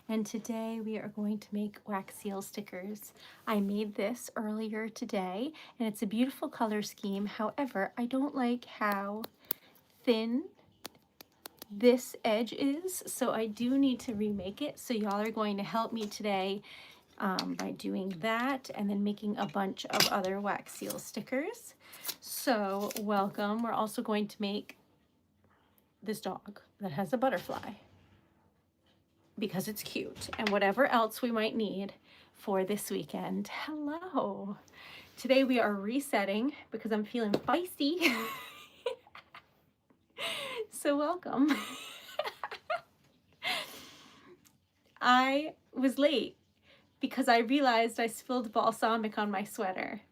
and today we are going to make wax seal stickers. I made this earlier today and it's a beautiful color scheme. However, I don't like how thin this edge is, so I do need to remake it. So y'all are going to help me today by doing that and then making a bunch of other wax seal stickers. So welcome. We're also going to make this dog that has a butterfly because it's cute, and whatever else we might need for this weekend. Hello. Today we are resetting because I'm feeling feisty. So welcome. I was late because I realized I spilled balsamic on my sweater.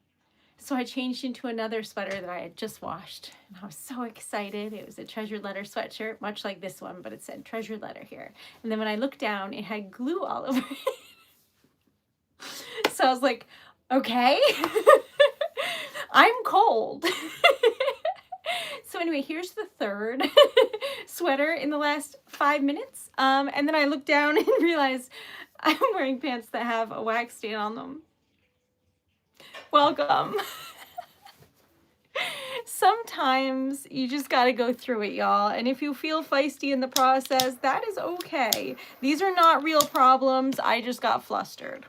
So I changed into another sweater that I had just washed, and I was so excited. It was a Treasured Letter sweatshirt, much like this one, but it said Treasured Letter here. And then when I looked down, it had glue all over it. So I was like, okay, I'm cold. So anyway, here's the third sweater in the last 5 minutes. And then I looked down and realized I'm wearing pants that have a wax stain on them. Welcome. Sometimes you just got to go through it, y'all. And if you feel feisty in the process, that is okay. These are not real problems. I just got flustered.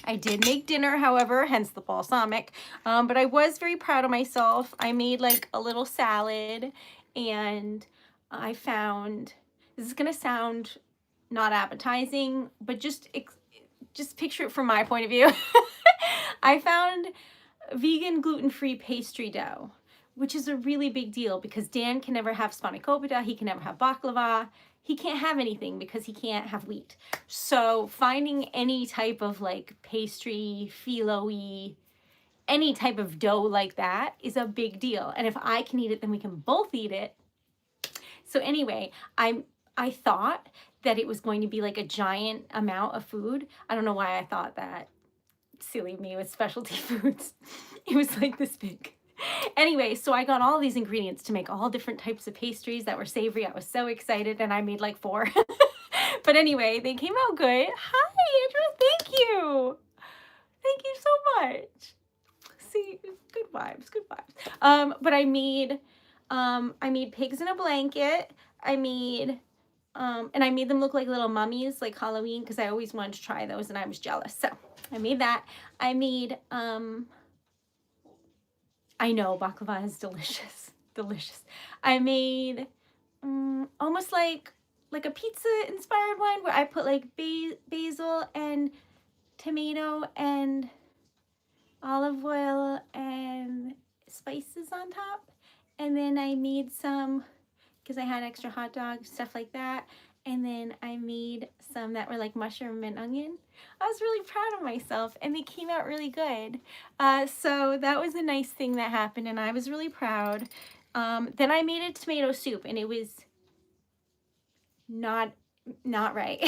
I did make dinner, however, hence the balsamic, but I was very proud of myself. I made like a little salad, and I found, this is going to sound not appetizing, but just picture it from my point of view. I found vegan gluten-free pastry dough, which is a really big deal because Dan can never have spanakopita, he can never have baklava, he can't have anything because he can't have wheat. So finding any type of like pastry, phyllo-y, any type of dough like that is a big deal. And if I can eat it, then we can both eat it. So anyway, I thought that it was going to be like a giant amount of food. I don't know why I thought that. Silly me with specialty foods. It was like this big. Anyway, so I got all these ingredients to make all different types of pastries that were savory. I was so excited, and I made like 4. But anyway, they came out good. Hi, Andrew. Thank you. Thank you so much. See, good vibes, good vibes. But I made pigs in a blanket. And I made them look like little mummies, like Halloween, because I always wanted to try those, and I was jealous. So I made that. I made, I know baklava is delicious, delicious. I made almost like a pizza inspired one where I put like basil and tomato and olive oil and spices on top. And then I made some, because I had extra hot dogs, stuff like that. And then I made some that were like mushroom and onion. I was really proud of myself, and they came out really good. So that was a nice thing that happened, and I was really proud. Then I made a tomato soup, and it was not right.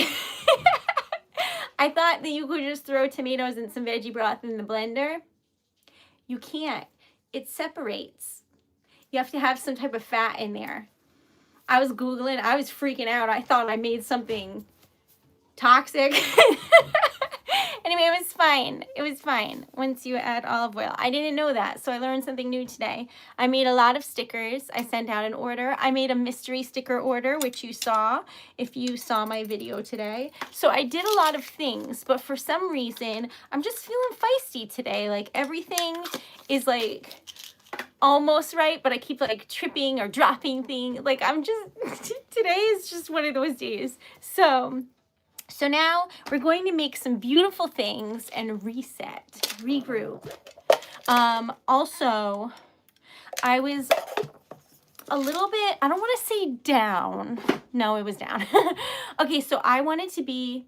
I thought that you could just throw tomatoes and some veggie broth in the blender. You can't. It separates. You have to have some type of fat in there. I was Googling, I was freaking out. I thought I made something toxic. Anyway, it was fine. It was fine once you add olive oil. I didn't know that, so I learned something new today. I made a lot of stickers. I sent out an order. I made a mystery sticker order, which you saw if you saw my video today. So I did a lot of things, but for some reason, I'm just feeling feisty today. Like everything is like almost right, but I keep like tripping or dropping things. Like I'm just, today is just one of those days. So now we're going to make some beautiful things and reset, regroup. Also, I was a little bit, I don't want to say down. No, it was down. Okay, so I wanted to be,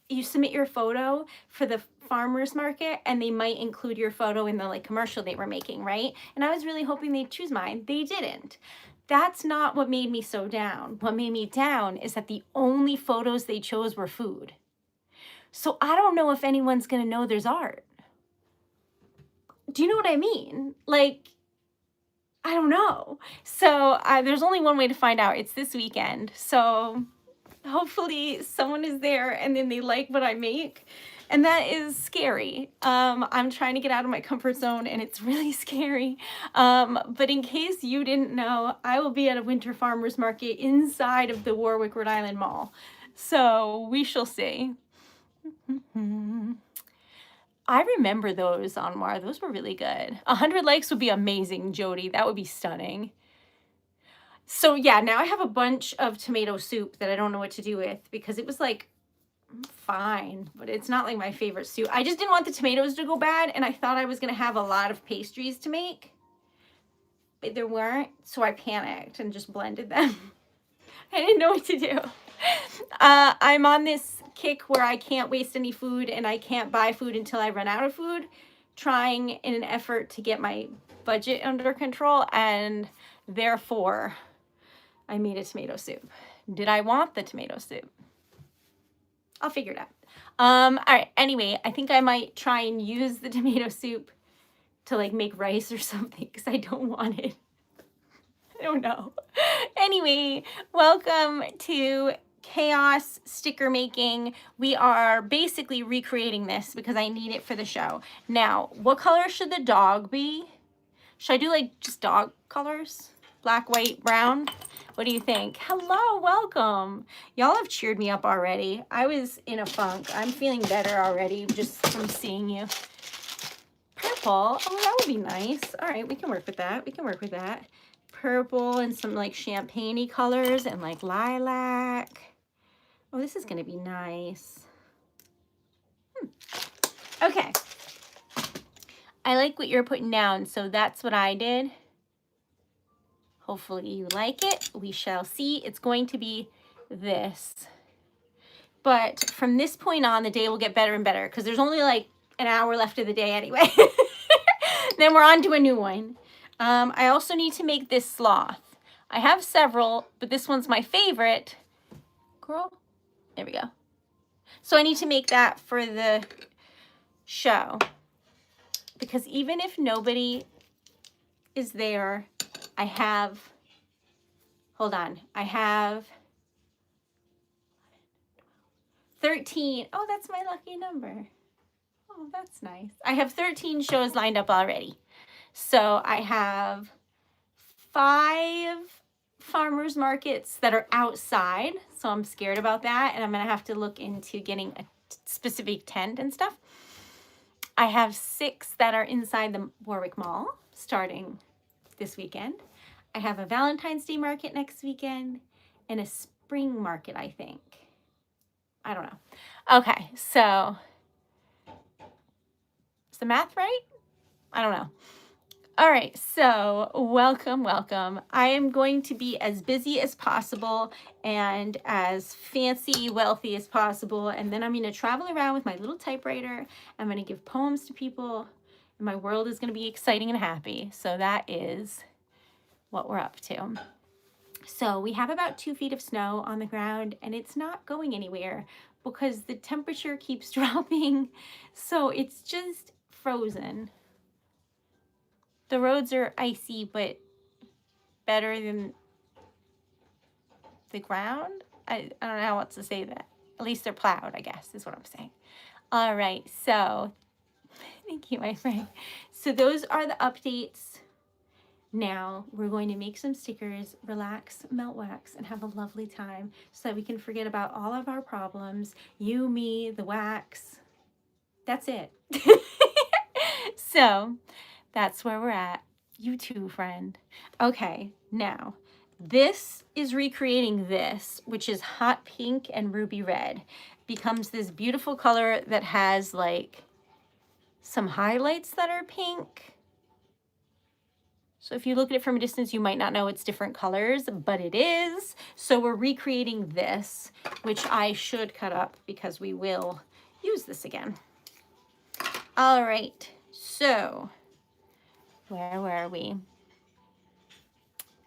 you submit your photo for the farmers market and they might include your photo in the like commercial they were making, right? And I was really hoping they'd choose mine. They didn't. That's not what made me so down. What made me down is that the only photos they chose were food. So I don't know if anyone's gonna know there's art. Do you know what I mean? Like, I don't know. So there's only one way to find out. It's this weekend. So hopefully someone is there and then they like what I make. And that is scary. I'm trying to get out of my comfort zone and it's really scary. But in case you didn't know, I will be at a winter farmer's market inside of the Warwick, Rhode Island Mall. So we shall see. I remember those on Mar. Those were really good. 100 likes would be amazing, Jody. That would be stunning. So yeah, now I have a bunch of tomato soup that I don't know what to do with because it was like fine, but it's not like my favorite soup. I just didn't want the tomatoes to go bad, and I thought I was going to have a lot of pastries to make, but there weren't, so I panicked and just blended them. I didn't know what to do. I'm on this kick where I can't waste any food and I can't buy food until I run out of food, trying in an effort to get my budget under control, and therefore I made a tomato soup. Did I want the tomato soup? I'll figure it out. All right, anyway, I think I might try and use the tomato soup to like make rice or something because I don't want it. I don't know. Anyway, welcome to Chaos Sticker Making. We are basically recreating this because I need it for the show. Now, what color should the dog be? Should I do like just dog colors? Black, white, brown? What do you think? Hello, welcome. Y'all have cheered me up already. I was in a funk. I'm feeling better already just from seeing you. Purple. Oh, that would be nice. All right, we can work with that. We can work with that. Purple and some like champagne-y colors and like lilac. Oh, this is going to be nice. Okay. I like what you're putting down, so that's what I did. Hopefully you like it. We shall see. It's going to be this. But from this point on, the day will get better and better because there's only like an hour left of the day anyway. Then we're on to a new one. I also need to make this sloth. I have several, but this one's my favorite. Girl, there we go. So I need to make that for the show. Because even if nobody is there, I have, hold on, I have 13. Oh, that's my lucky number. Oh, that's nice. I have 13 shows lined up already. So I have 5 farmers markets that are outside. So I'm scared about that. And I'm going to have to look into getting a specific tent and stuff. I have 6 that are inside the Warwick Mall starting this weekend. I have a Valentine's Day market next weekend and a spring market, I think. I don't know. Okay, so is the math right? I don't know. All right, so welcome, welcome. I am going to be as busy as possible and as fancy, wealthy as possible. And then I'm going to travel around with my little typewriter. I'm going to give poems to people. And my world is going to be exciting and happy. So that is what we're up to. So we have about 2 feet of snow on the ground and it's not going anywhere because the temperature keeps dropping. So it's just frozen. The roads are icy, but better than the ground. I don't know how else to say that. At least they're plowed, I guess, is what I'm saying. All right, so thank you, my friend. So those are the updates. Now we're going to make some stickers, relax, melt wax, and have a lovely time so that we can forget about all of our problems. You, me, the wax. That's it. So that's where we're at. You too, friend. Okay, now this is recreating this, which is hot pink and ruby red. Becomes this beautiful color that has like some highlights that are pink. So if you look at it from a distance, you might not know it's different colors, but it is. So we're recreating this, which I should cut up because we will use this again. All right, so where were we?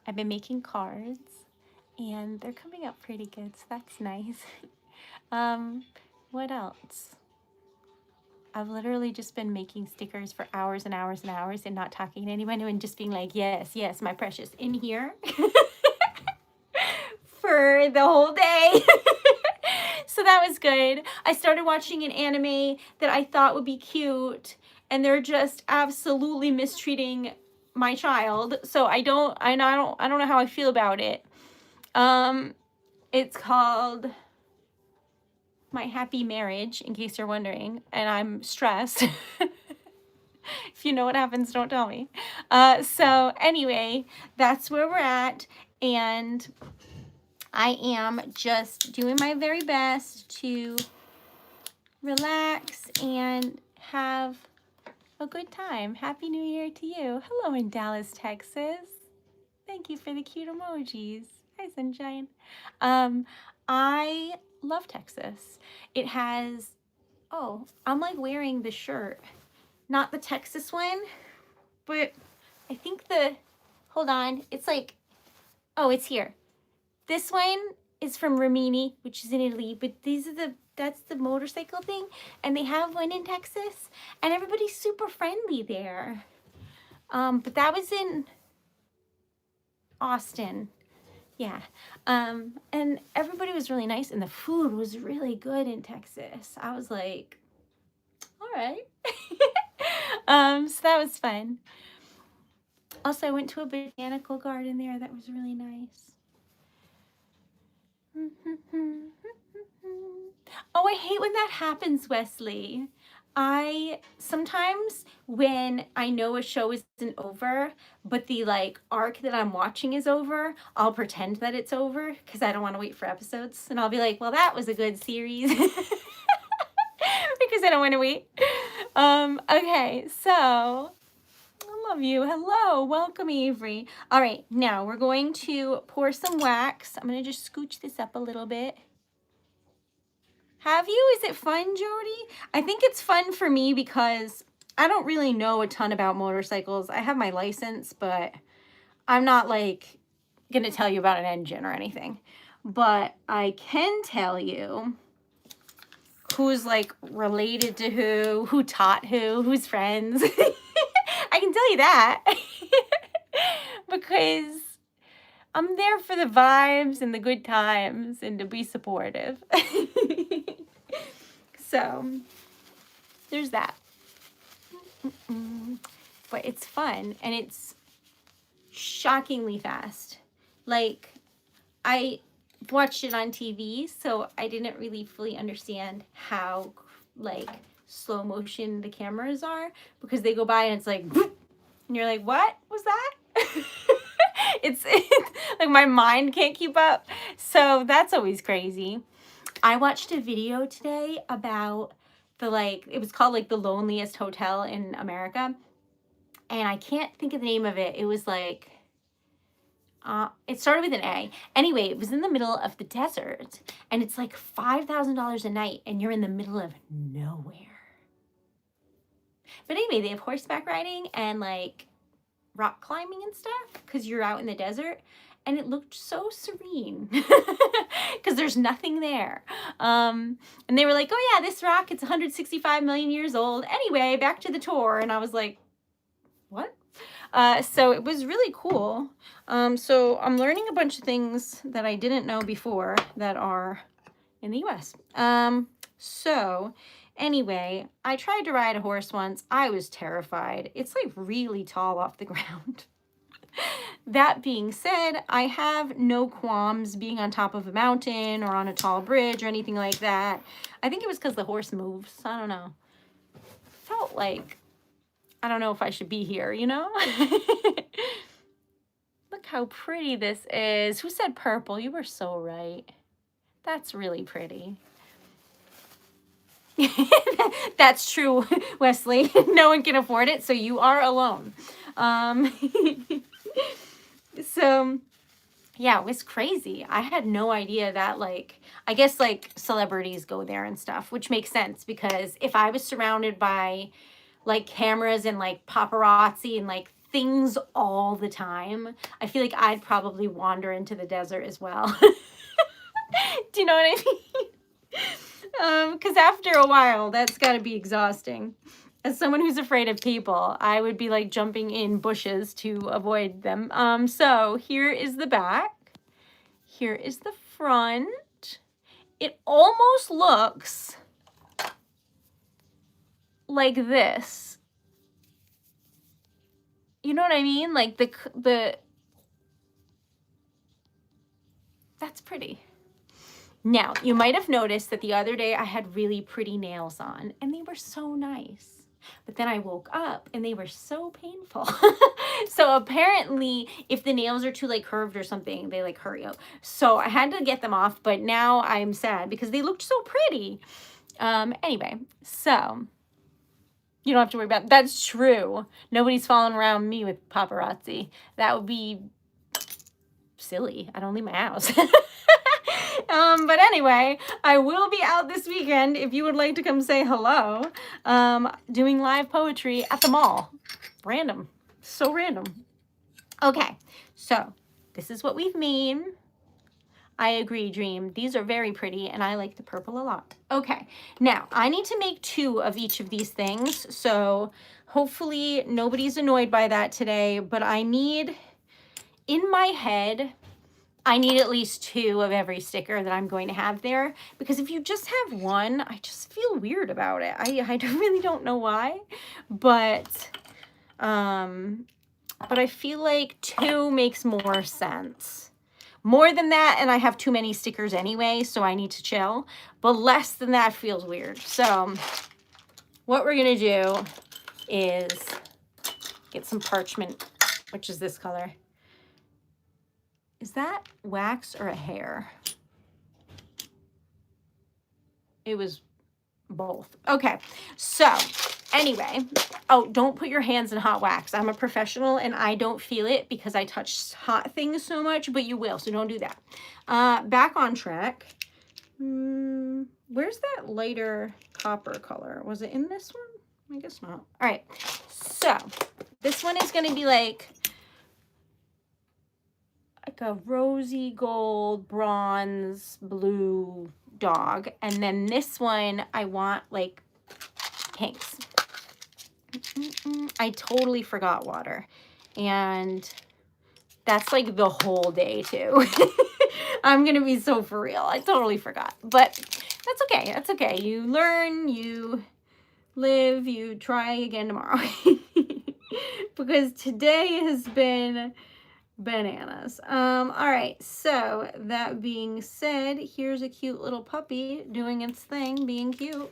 I've been making cards and they're coming out pretty good, so that's nice. What else? I've literally just been making stickers for hours and hours and hours and not talking to anyone and just being like, yes, yes, my precious, in here for the whole day. So that was good. I started watching an anime that I thought would be cute, and they're just absolutely mistreating my child. So I don't know how I feel about it. It's called My Happy Marriage, in case you're wondering, and I'm stressed. If you know what happens, don't tell me. So anyway, that's where we're at, and I am just doing my very best to relax and have a good time. Happy New Year to you. Hello in Dallas, Texas. Thank you for the cute emojis. Hi, sunshine. I love Texas. It has, oh, I'm like wearing the shirt. Not the Texas one, but I think hold on, it's like, oh, it's here. This one is from Rimini, which is in Italy, but that's the motorcycle thing, and they have one in Texas, and everybody's super friendly there. But that was in Austin. Yeah. And everybody was really nice, and the food was really good in Texas. I was like, all right. So that was fun. Also, I went to a botanical garden there that was really nice. Oh, I hate when that happens, Wesley. Sometimes when I know a show isn't over, but the like arc that I'm watching is over, I'll pretend that it's over because I don't want to wait for episodes. And I'll be like, well, that was a good series. Because I don't want to wait. Okay, so I love you. Hello, welcome, Avery. All right, now we're going to pour some wax. I'm going to just scooch this up a little bit. Have you? Is it fun, Jody? I think it's fun for me because I don't really know a ton about motorcycles. I have my license, but I'm not like going to tell you about an engine or anything. But I can tell you who's like related to who taught who's friends. I can tell you that because I'm there for the vibes and the good times and to be supportive. So there's that. But it's fun and it's shockingly fast. Like, I watched it on TV, so I didn't really fully understand how like slow motion the cameras are, because they go by and it's like, and you're like, what was that? it's like my mind can't keep up. So that's always crazy. I watched a video today about it was called like the loneliest hotel in America. And I can't think of the name of it. It was like, it started with an A. Anyway, it was in the middle of the desert, and it's like $5,000 a night, and you're in the middle of nowhere. But anyway, they have horseback riding and like rock climbing and stuff because you're out in the desert, and it looked so serene because there's nothing there. And they were like, oh yeah, this rock, it's 165 million years old. Anyway, back to the tour. And I was like, what? So it was really cool. So I'm learning a bunch of things that I didn't know before that are in the US. So anyway, I tried to ride a horse once. I was terrified. It's like really tall off the ground. That being said, I have no qualms being on top of a mountain or on a tall bridge or anything like that. I think it was because the horse moves. I don't know. Felt like, I don't know if I should be here, you know? Look how pretty this is. Who said purple? You were so right. That's really pretty. That's true, Wesley. No one can afford it, so you are alone. So, yeah, it was crazy. I had no idea that, like, I guess, like, celebrities go there and stuff, which makes sense because if I was surrounded by, like, cameras and, like, paparazzi and, like, things all the time, I feel like I'd probably wander into the desert as well. Do you know what I mean? Because after a while, that's got to be exhausting. As someone who's afraid of people, I would be like jumping in bushes to avoid them. So here is the back. Here is the front. it almost looks like this. You know what I mean? Like that's pretty. Now, you might have noticed that the other day I had really pretty nails on and they were so nice. But then I woke up and they were so painful. So apparently if the nails are too like curved or something, they like hurt you. So I had to get them off, but now I'm sad because they looked so pretty. Anyway, so you don't have to worry about it. That's true. Nobody's following around me with paparazzi. That would be silly. I don't leave my house. But anyway, I will be out this weekend if you would like to come say hello. Doing live poetry at the mall. Random. So random. Okay, so this is what we've made. I agree, Dream. These are very pretty, and I like the purple a lot. Okay, now I need to make 2 of each of these things, so hopefully nobody's annoyed by that today, but I need, in my head, I need at least 2 of every sticker that I'm going to have there, because if you just have 1, I just feel weird about it. I really don't know why, but I feel like 2 makes more sense. More than that, and I have too many stickers anyway, so I need to chill. But less than that feels weird. So what we're going to do is get some parchment, which is this color. Is that wax or a hair? It was both. Okay, so anyway, oh, don't put your hands in hot wax. I'm a professional and I don't feel it because I touch hot things so much, but you will, so don't do that. Back on track. Where's that lighter copper color? Was it in this one? I guess not. All right, so this one is going to be like a rosy gold, bronze, blue dog. And then this one, I want like pinks. I totally forgot water. And that's like the whole day too. I'm going to be so for real. I totally forgot. But that's okay. That's okay. You learn, you live, you try again tomorrow. Because today has been bananas. All right, so that being said, here's a cute little puppy doing its thing, being cute.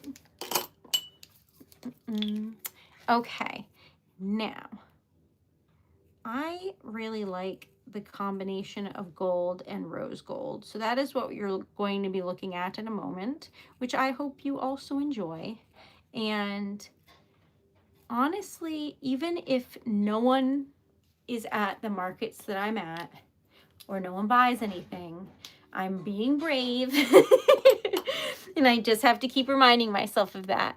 Okay, now I really like the combination of gold and rose gold, so that is what you're going to be looking at in a moment, which I hope you also enjoy. And honestly, even if no one is at the markets that I'm at, or no one buys anything, I'm being brave. And I just have to keep reminding myself of that.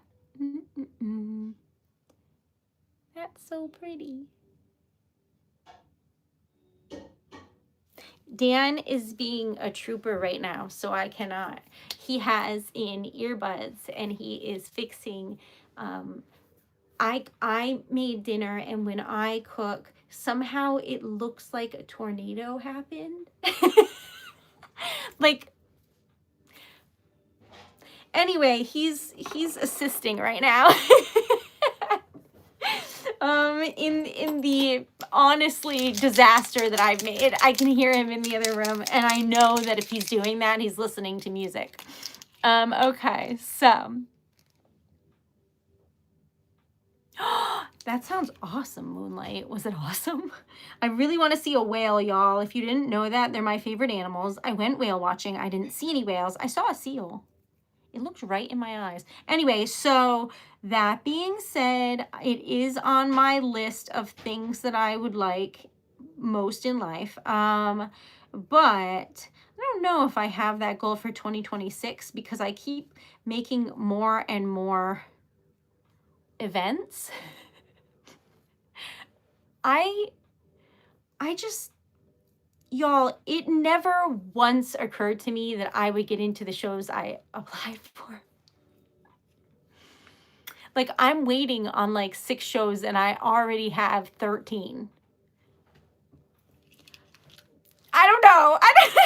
That's so pretty. Dan is being a trooper right now, so I cannot. He has in earbuds and he is fixing. I made dinner, and when I cook, somehow it looks like a tornado happened. Like, anyway, he's assisting right now. In the honestly disaster that I've made. I can hear him in the other room, and I know that if he's doing that, he's listening to music. Okay, so that sounds awesome, Moonlight. Was it awesome? I really want to see a whale, y'all. If you didn't know that, they're my favorite animals. I went whale watching. I didn't see any whales. I saw a seal. It looked right in my eyes. Anyway, so that being said, it is on my list of things that I would like most in life. But I don't know if I have that goal for 2026 because I keep making more and more events. I just, y'all, it never once occurred to me that I would get into the shows I applied for. Like, I'm waiting on like 6 shows and I already have 13. I don't know. I don't know.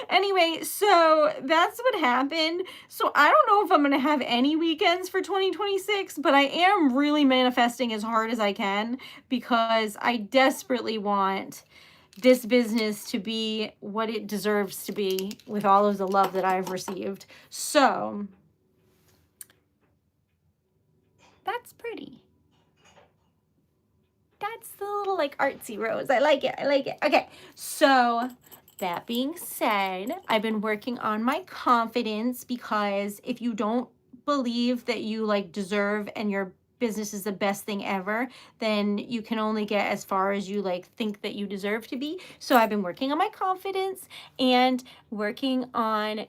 Anyway, so that's what happened. So I don't know if I'm going to have any weekends for 2026, but I am really manifesting as hard as I can because I desperately want this business to be what it deserves to be with all of the love that I've received. So that's pretty. That's the little like artsy rose. I like it. I like it. Okay. So that being said, I've been working on my confidence because if you don't believe that you like deserve and your business is the best thing ever, then you can only get as far as you like think that you deserve to be. So I've been working on my confidence and working on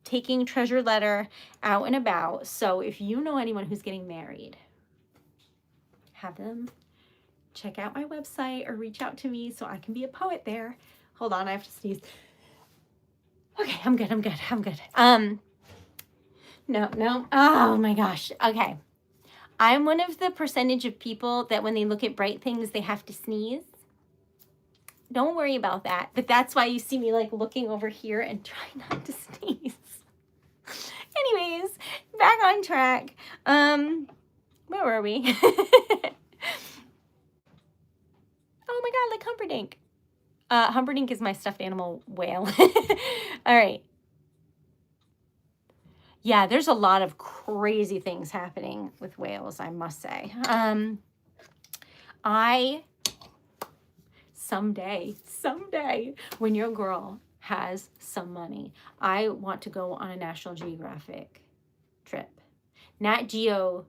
taking Treasured Letter out and about. So if you know anyone who's getting married, have them check out my website or reach out to me so I can be a poet there. Hold on, I have to sneeze. Okay, I'm good. No. Oh my gosh. Okay. I'm one of the percentage of people that when they look at bright things, they have to sneeze. Don't worry about that. But that's why you see me like looking over here and try not to sneeze. Anyways, back on track. Where were we? Oh my God, like Humperdinck. Humperdinck is my stuffed animal whale. All right. Yeah, there's a lot of crazy things happening with whales, I must say. Someday, when your girl has some money, I want to go on a National Geographic trip. Nat Geo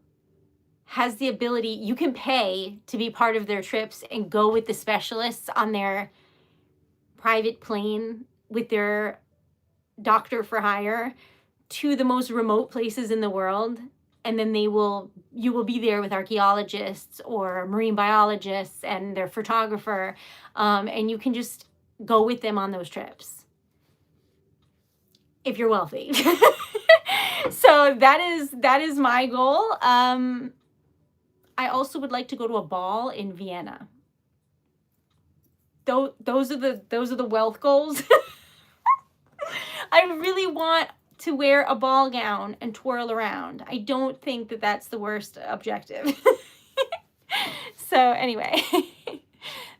has the ability, you can pay to be part of their trips and go with the specialists on their private plane with their doctor for hire to the most remote places in the world. And then you will be there with archaeologists or marine biologists and their photographer. And you can just go with them on those trips if you're wealthy. So that is my goal. I also would like to go to a ball in Vienna. Those are the wealth goals. I really want to wear a ball gown and twirl around. I don't think that that's the worst objective. So anyway,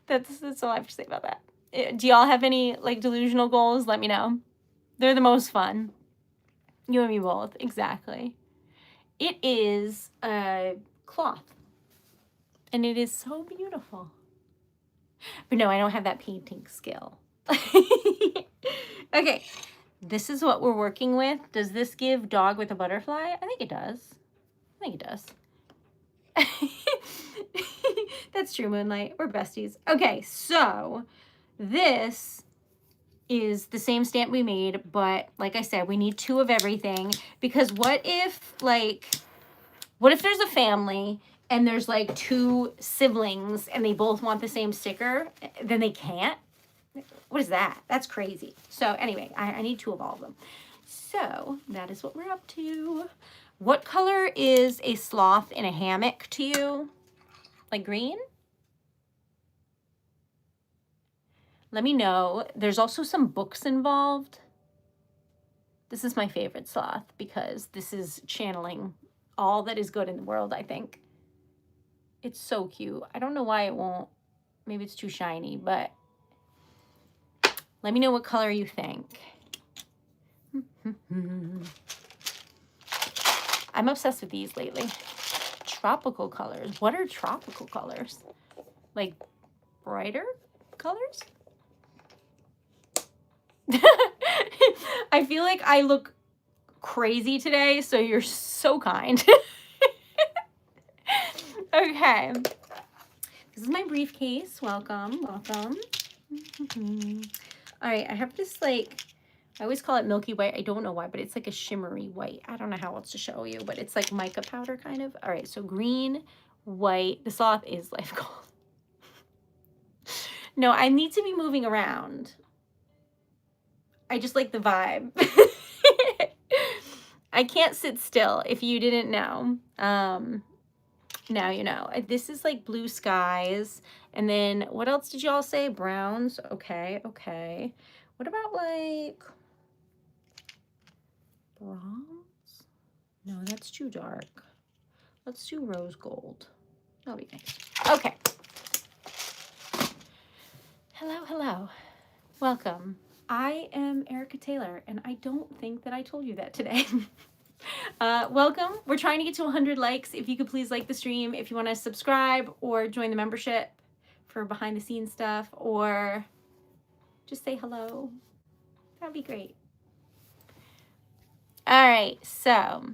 that's all I have to say about that. Do y'all have any like delusional goals? Let me know. They're the most fun. You and me both. Exactly. It is a cloth. And it is so beautiful. But no, I don't have that painting skill. Okay. This is what we're working with. Does this give dog with a butterfly? I think it does. That's true, Moonlight. We're besties. Okay, so this is the same stamp we made, but like I said, we need 2 of everything because what if there's a family and there's like 2 siblings and they both want the same sticker, then they can't? What is that? That's crazy. So anyway, I need 2 of all of them. So that is what we're up to. What color is a sloth in a hammock to you? Like green? Let me know. There's also some books involved. This is my favorite sloth because this is channeling all that is good in the world, I think. It's so cute. I don't know why it won't. Maybe it's too shiny, but let me know what color you think. I'm obsessed with these lately. Tropical colors. What are tropical colors? Like brighter colors? I feel like I look crazy today, so you're so kind. Okay. This is my briefcase. Welcome. All right, I have this like, I always call it milky white. I don't know why, but it's like a shimmery white. I don't know how else to show you, but it's like mica powder kind of. All right, so green, white. The sloth is life goal. No, I need to be moving around. I just like the vibe. I can't sit still if you didn't know. Now you know. This is like blue skies. And then what else did y'all say? Browns. Okay. What about like bronze. No, that's too dark. Let's do rose gold. That'll be nice. Okay. Hello, hello. Welcome. I am Erica Taylor, and I don't think that I told you that today. Welcome. We're trying to get to 100 likes. If you could please like the stream, if you want to subscribe or join the membership for behind the scenes stuff, or just say hello. That'd be great. All right, so,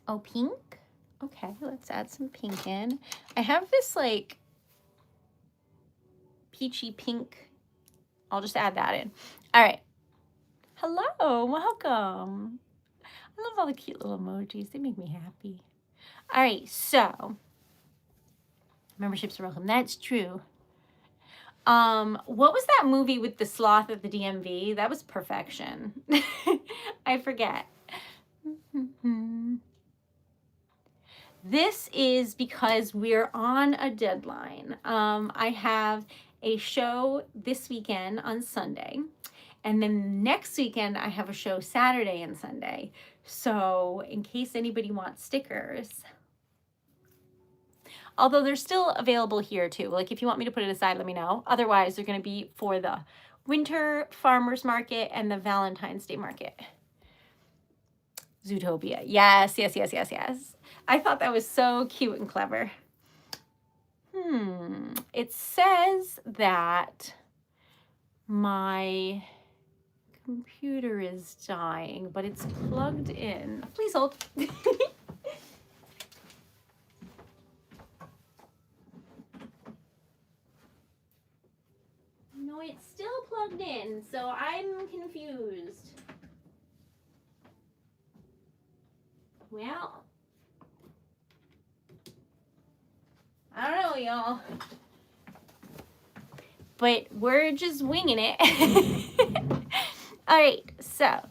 oh, pink. Okay, let's add some pink in. I have this like peachy pink. I'll just add that in. All right. Hello, welcome. I love all the cute little emojis. They make me happy. All right, so memberships are welcome. That's true. What was that movie with the sloth at the DMV? That was perfection. I forget. This is because we're on a deadline. I have a show this weekend on Sunday, and then next weekend I have a show Saturday and Sunday. So in case anybody wants stickers, although they're still available here too. Like if you want me to put it aside, let me know. Otherwise, they're going to be for the Winter Farmers Market and the Valentine's Day Market. Zootopia. Yes, yes, yes, yes, yes. I thought that was so cute and clever. It says that my computer is dying, but it's plugged in. Please hold. No, it's still plugged in, so I'm confused. Well, I don't know, y'all. But we're just winging it. All right, so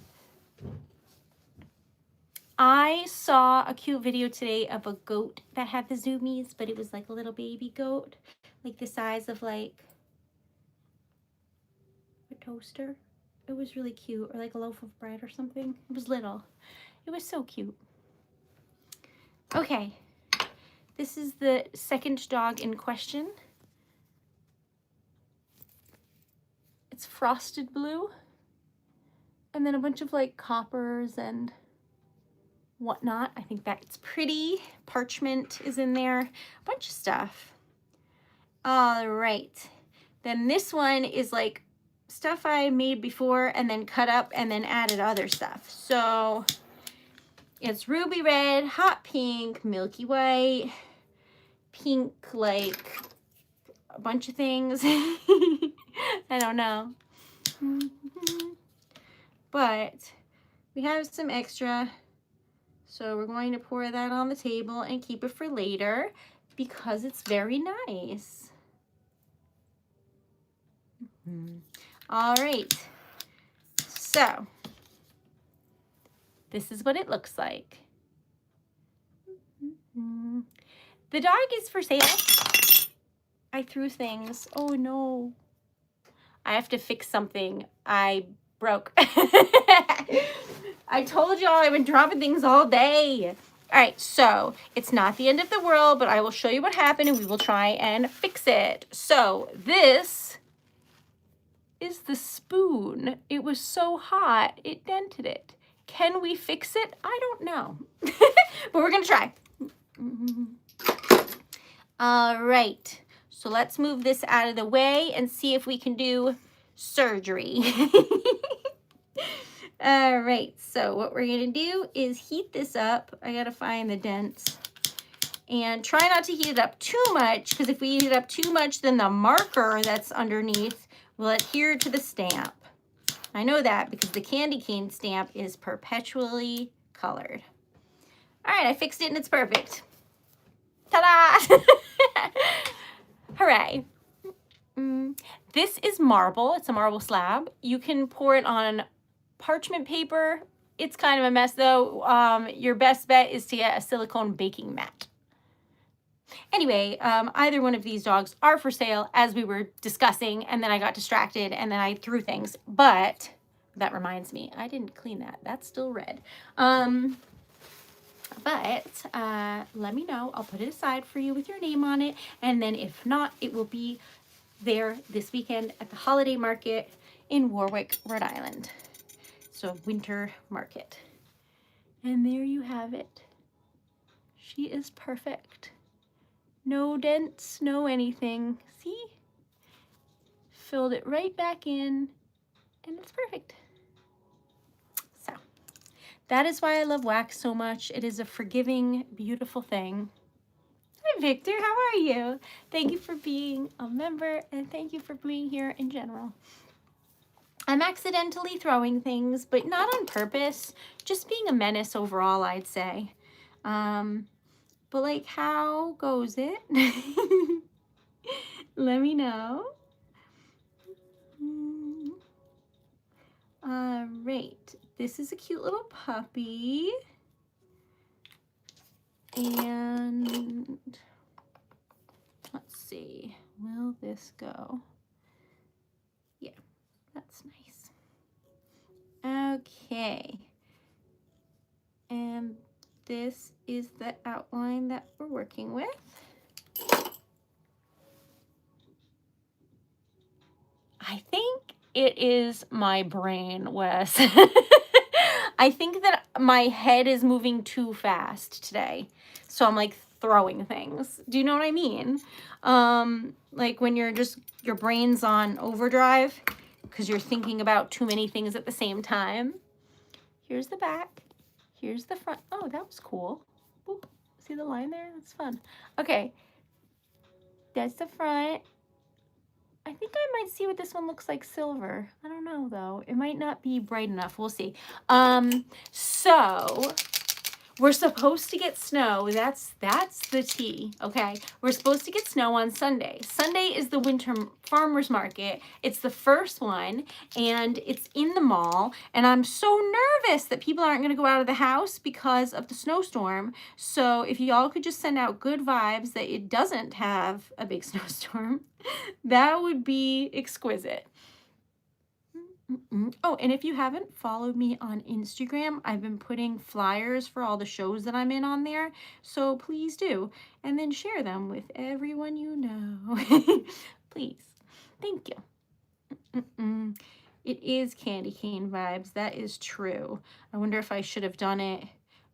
I saw a cute video today of a goat that had the zoomies, but it was like a little baby goat, like the size of like a toaster. It was really cute, or like a loaf of bread or something. It was little. It was so cute. Okay, this is the second dog in question. It's frosted blue, and then a bunch of like coppers and whatnot. I think that's pretty. Parchment is in there, a bunch of stuff. All right, then this one is like stuff I made before and then cut up and then added other stuff. So it's ruby red, hot pink, milky white, pink, like a bunch of things. I don't know. But we have some extra. So we're going to pour that on the table and keep it for later because it's very nice. All right. So this is what it looks like. The dog is for sale. I threw things. Oh no. I have to fix something I broke. I told y'all I've been dropping things all day. All right, so it's not the end of the world, but I will show you what happened and we will try and fix it. So this is the spoon. It was so hot, it dented it. Can we fix it? I don't know, but we're gonna try. All right, so let's move this out of the way and see if we can do surgery. All right, so what we're gonna do is heat this up. I gotta find the dents. And try not to heat it up too much, because if we heat it up too much, then the marker that's underneath will adhere to the stamp. I know that because the candy cane stamp is perpetually colored. All right, I fixed it and it's perfect. Ta-da! Hooray. This is marble. It's a marble slab. You can pour it on parchment paper. It's kind of a mess though. Your best bet is to get a silicone baking mat. Anyway, either one of these dogs are for sale as we were discussing, and then I got distracted and then I threw things. But that reminds me, I didn't clean that. That's still red. But let me know. I'll put it aside for you with your name on it. And then if not, it will be there this weekend at the holiday market in Warwick, Rhode Island. So winter market. And there you have it. She is perfect. No dents, no anything. See? Filled it right back in and it's perfect. So that is why I love wax so much. It is a forgiving, beautiful thing. Hi, Victor. How are you? Thank you for being a member and thank you for being here in general. I'm accidentally throwing things, but not on purpose. Just being a menace overall, I'd say. But like, how goes it? Let me know. All right. This is a cute little puppy. And let's see, will this go? Yeah, that's nice. Okay. And this is the outline that we're working with. I think it is my brain, Wes. I think that my head is moving too fast today. So I'm like throwing things. Do you know what I mean? Like when your brain's on overdrive because you're thinking about too many things at the same time. Here's the back. Here's the front. Oh, that was cool. Boop. See the line there? That's fun. Okay. That's the front. I think I might see what this one looks like silver. I don't know though. It might not be bright enough. We'll see. So we're supposed to get snow. That's the tea, okay? We're supposed to get snow on Sunday. Sunday is the winter farmers market. It's the first one, and it's in the mall. And I'm so nervous that people aren't going to go out of the house because of the snowstorm. So if y'all could just send out good vibes that it doesn't have a big snowstorm, that would be exquisite. Oh, and if you haven't followed me on Instagram, I've been putting flyers for all the shows that I'm in on there. So please do. And then share them with everyone you know. Please. Thank you. It is candy cane vibes. That is true. I wonder if I should have done it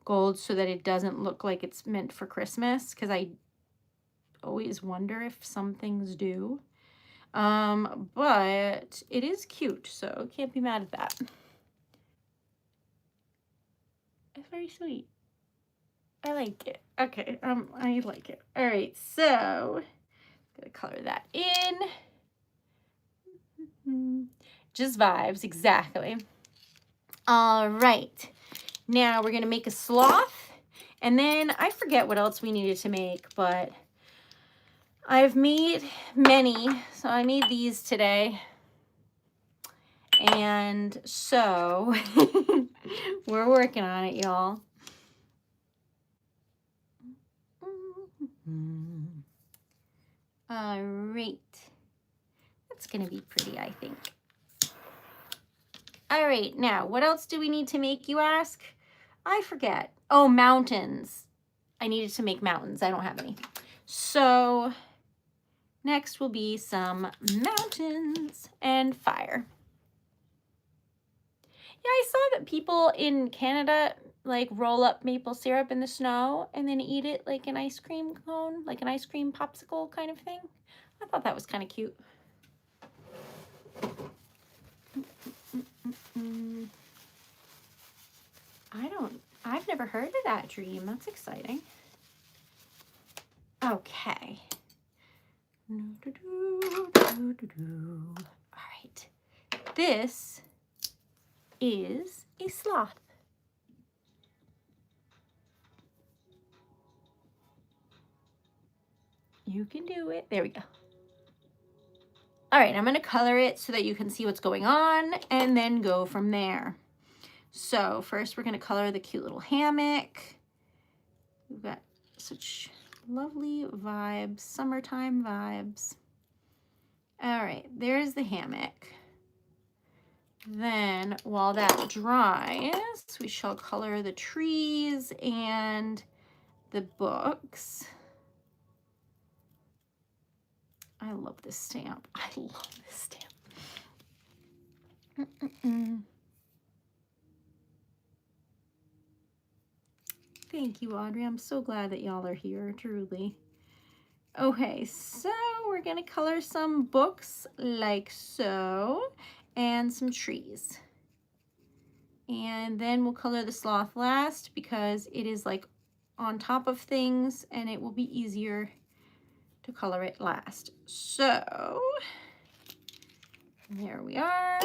gold so that it doesn't look like it's meant for Christmas, because I always wonder if some things do. But it is cute, so can't be mad at that. It's very sweet. I like it. Okay, I like it. All right, so gonna color that in. Just vibes, exactly. All right, now we're gonna make a sloth, and then I forget what else we needed to make, but I've made many, so I made these today. And so we're working on it, y'all. All right. That's going to be pretty, I think. All right. Now, what else do we need to make, you ask? I forget. Oh, mountains. I needed to make mountains. I don't have any. So next will be some mountains and fire. Yeah, I saw that people in Canada like roll up maple syrup in the snow and then eat it like an ice cream cone, like an ice cream popsicle kind of thing. I thought that was kind of cute. I've never heard of that dream. That's exciting. Okay. All right. This is a sloth. You can do it. There we go. All right, I'm going to color it so that you can see what's going on and then go from there. So first we're going to color the cute little hammock. We've got such lovely vibes, summertime vibes. All right, there's the hammock. Then while that dries, we shall color the trees and the books. I love this stamp. I love this stamp. Thank you, Audrey. I'm so glad that y'all are here, truly. Okay, so we're gonna color some books like so, and some trees. And then we'll color the sloth last because it is like on top of things and it will be easier to color it last. So there we are.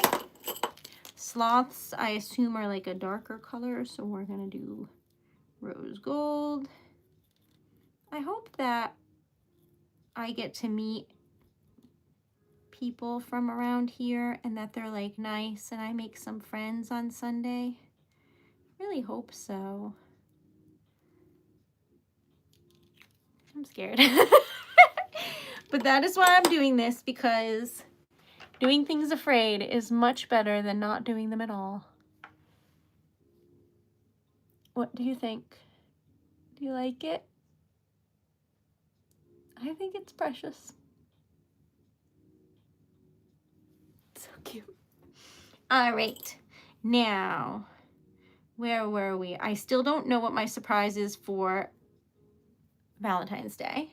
Sloths, I assume, are like a darker color, so we're gonna do rose gold. I hope that I get to meet people from around here and that they're like nice and I make some friends on Sunday. Really hope so. I'm scared. But that is why I'm doing this, because doing things afraid is much better than not doing them at all. What do you think? Do you like it? I think it's precious. So cute. All right, now, where were we? I still don't know what my surprise is for Valentine's Day.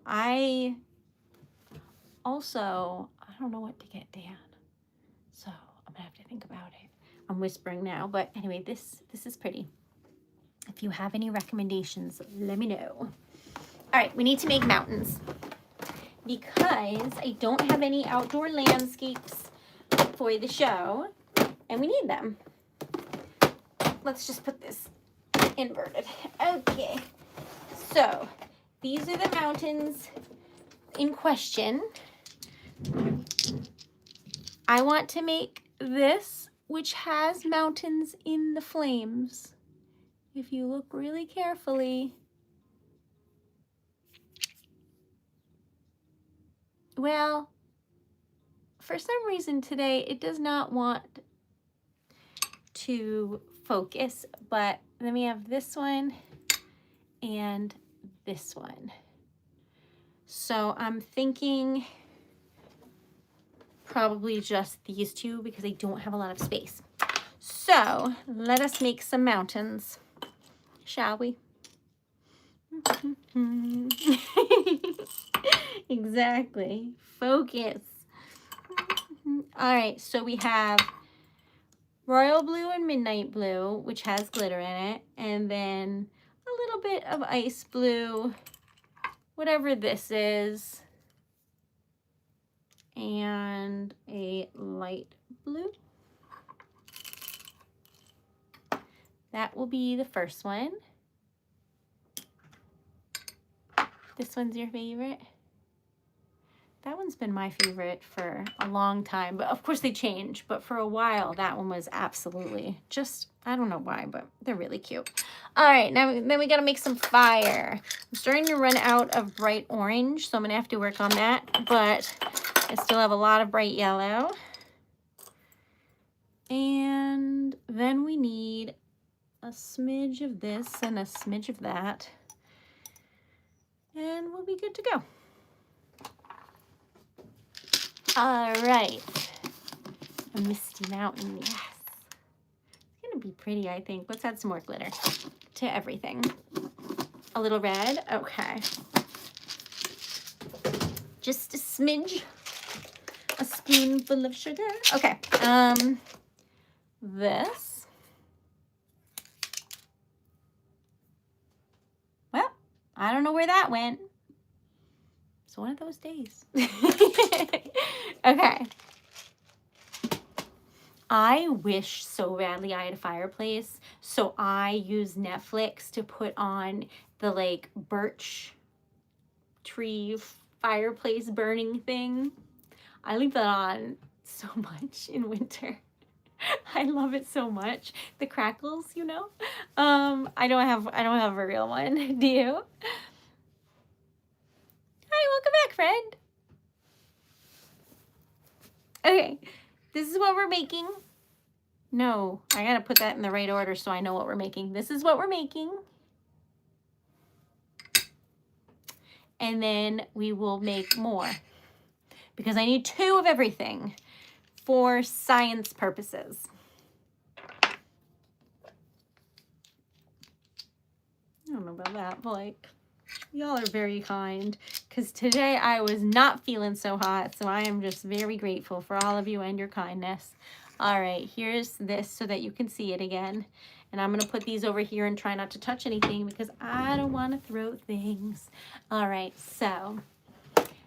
I don't know what to get Dan, so I'm gonna have to think about it. I'm whispering now, but anyway, this is pretty. If you have any recommendations, let me know. All right, we need to make mountains because I don't have any outdoor landscapes for the show, and we need them. Let's just put this inverted. Okay, so these are the mountains in question. I want to make this, which has mountains in the flames. If you look really carefully, well, for some reason today it does not want to focus, but then we have this one and this one. So I'm thinking probably just these two because I don't have a lot of space. So let us make some mountains, shall we? Exactly. Focus. All right, so we have royal blue and midnight blue, which has glitter in it, and then a little bit of ice blue, whatever this is, and a light blue. That will be the first one. This one's your favorite? That one's been my favorite for a long time, but of course they change. But for a while, that one was absolutely just, I don't know why, but they're really cute. All right, then we gotta make some fire. I'm starting to run out of bright orange, so I'm gonna have to work on that, but I still have a lot of bright yellow. And then we need a smidge of this and a smidge of that, and we'll be good to go. All right, a misty mountain, yes. It's gonna be pretty, I think. Let's add some more glitter to everything. A little red, okay. Just a smidge, a spoonful of sugar. Okay, this. Well, I don't know where that went. It's one of those days. Okay. I wish so badly I had a fireplace, so I use Netflix to put on the like birch tree fireplace burning thing. I leave that on so much in winter. I love it so much. The crackles, you know. I don't have a real one. Do you? Hi, welcome back, friend. Okay, This is what we're making. No, I gotta put that in the right order so I know what we're making. This is what we're making. And then we will make more because I need 2 of everything for science purposes. I don't know about that, but like, y'all are very kind because today I was not feeling so hot, so I am just very grateful for all of you and your kindness. All right, here's this so that you can see it again. And I'm going to put these over here and try not to touch anything because I don't want to throw things. All right, so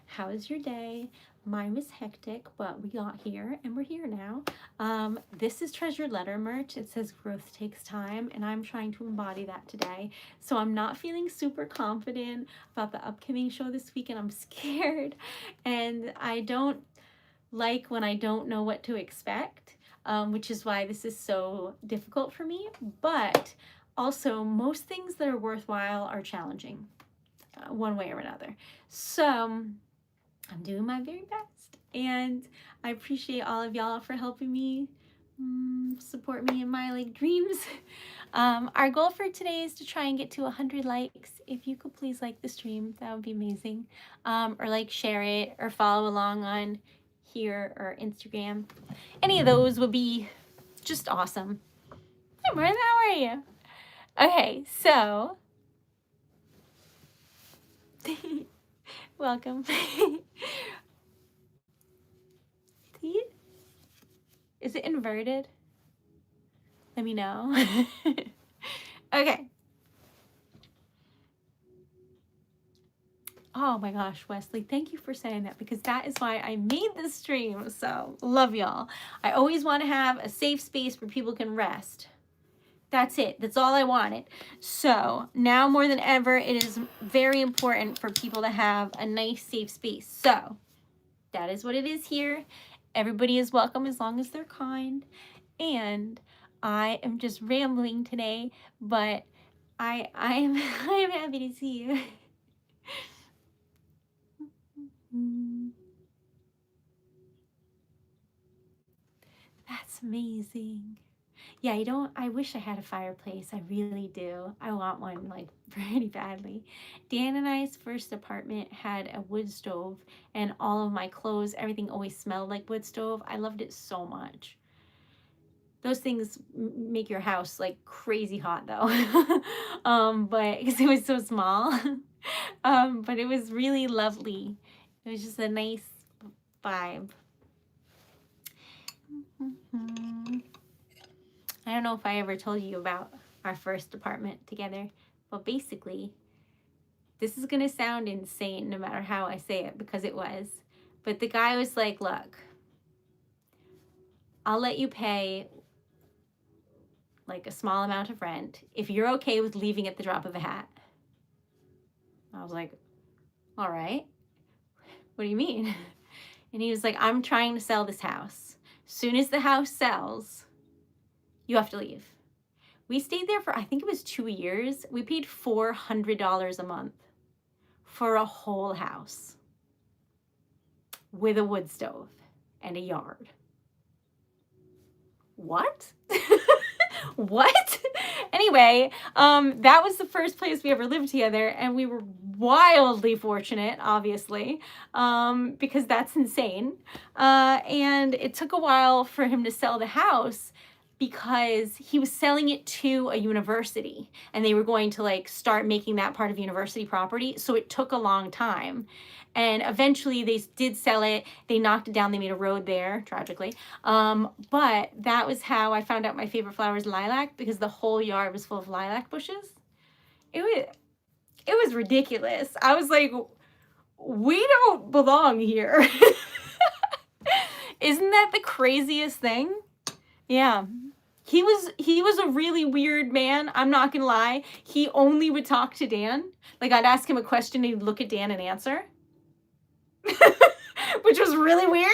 how was your day? Mine was hectic, but we got here and we're here now. This is Treasured Letter merch. It says growth takes time, and I'm trying to embody that today. So I'm not feeling super confident about the upcoming show this week, and I'm scared. And I don't like when I don't know what to expect, which is why this is so difficult for me. But also, most things that are worthwhile are challenging, one way or another. So I'm doing my very best, and I appreciate all of y'all for helping me support me in my like dreams. Our goal for today is to try and get to 100 likes. If you could please like the stream, that would be amazing. Or like share it or follow along on here or Instagram. Any of those would be just awesome. Hey, Martha, how are you? Okay, so welcome. Is it inverted? Let me know. Okay. Oh my gosh, Wesley, thank you for saying that because that is why I made this stream. So love y'all. I always want to have a safe space where people can rest. That's it. That's all I wanted. So now more than ever, it is very important for people to have a nice, safe space. So that is what it is here. Everybody is welcome as long as they're kind. And I am just rambling today, but I am happy to see you. That's amazing. Yeah, I wish I had a fireplace. I really do. I want one like pretty badly. Dan and I's first apartment had a wood stove, and all of my clothes, everything always smelled like wood stove. I loved it so much. Those things make your house like crazy hot though. But because it was so small. But it was really lovely. It was just a nice vibe. I don't know if I ever told you about our first apartment together, but basically, this is going to sound insane no matter how I say it, because it was. But the guy was like, look, I'll let you pay like a small amount of rent if you're okay with leaving at the drop of a hat. I was like, all right. What do you mean? And he was like, I'm trying to sell this house. Soon as the house sells, you have to leave. We stayed there for, I think it was 2 years. We paid $400 a month for a whole house with a wood stove and a yard. What? What? Anyway, that was the first place we ever lived together, and we were wildly fortunate, obviously, because that's insane. And it took a while for him to sell the house because he was selling it to a university, and they were going to like start making that part of university property. So it took a long time. And eventually they did sell it. They knocked it down. They made a road there, tragically. But that was how I found out my favorite flower is lilac, because the whole yard was full of lilac bushes. It was ridiculous. I was like, we don't belong here. Isn't that the craziest thing? Yeah. He was a really weird man. I'm not gonna lie. He only would talk to Dan. Like, I'd ask him a question and he'd look at Dan and answer. Which was really weird.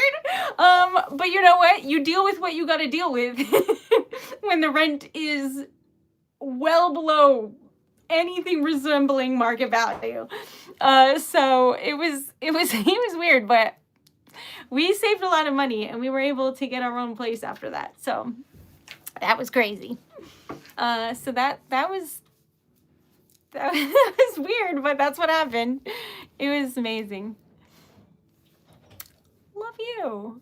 But you know what? You deal with what you got to deal with when the rent is well below anything resembling market value. So it was weird, but We saved a lot of money and we were able to get our own place after that. So that was crazy. So that was weird, but that's what happened. It was amazing. Love you.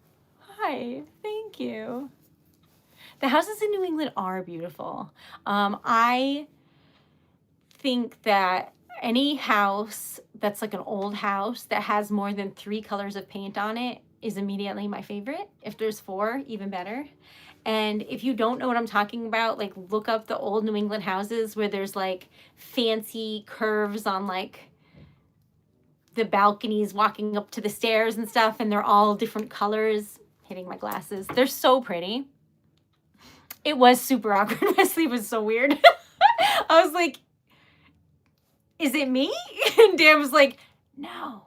Hi, thank you. The houses in New England are beautiful. I think that any house that's like an old house that has more than 3 colors of paint on it is immediately my favorite. If there's 4, even better. And if you don't know what I'm talking about, like look up the old New England houses where there's like fancy curves on like the balconies walking up to the stairs and stuff, and they're all different colors. Hitting my glasses. They're so pretty. It was super awkward. My sleep was so weird. I was like, is it me? And Dan was like, no.